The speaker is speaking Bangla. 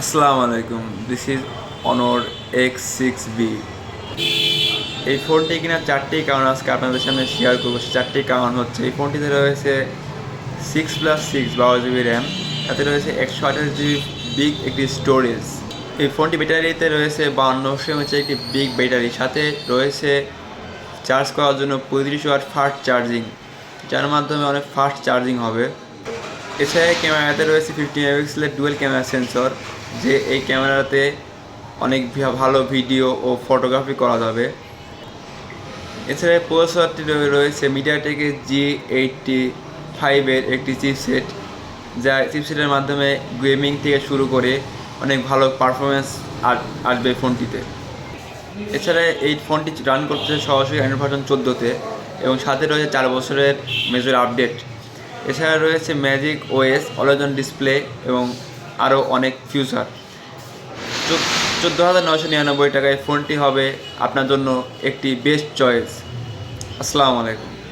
আসসালামু আলাইকুম, দিস ইজ অনর X6B। এই ফোনটি কিনা চারটি কারণ আজকে আপনাদের সামনে শেয়ার করবো। চারটি কারণ হচ্ছে এই ফোনটিতে রয়েছে 6+6 12 GB র্যাম, তাতে রয়েছে 128 GB বিগ একটি স্টোরেজ। এই ফোনটি ব্যাটারিতে রয়েছে 5200 mAh একটি বিগ ব্যাটারি, সাথে রয়েছে চার্জ করার জন্য 35 ওয়াট ফাস্ট চার্জিং, যার মাধ্যমে অনেক ফাস্ট চার্জিং হবে। এছাড়া ক্যামেরাতে রয়েছে 50 মেগাপিক্সেলের ডুয়েল ক্যামেরা সেন্সর, যে এই ক্যামেরাতে অনেক ভালো ভিডিও ও ফটোগ্রাফি করা যাবে। এছাড়া প্রসেসরটি রয়েছে মিডিয়াটেকের G85 একটি চিপসেট, যা চিপসেটের মাধ্যমে গেমিং থেকে শুরু করে অনেক ভালো পারফরমেন্স আসবে ফোনটিতে। এছাড়া এই ফোনটি রান করতে সরাসরি অ্যান্ড্রয়েড ভার্সন 14-তে, এবং সাথে রয়েছে 4 বছরের মেজর আপডেট। এছাড়া রয়েছে magic OS, always on display এবং আরও অনেক ফিউচার। 14,999 টাকায় ফোনটি হবে আপনার জন্য একটি বেস্ট চয়েস। আসসালামু আলাইকুম।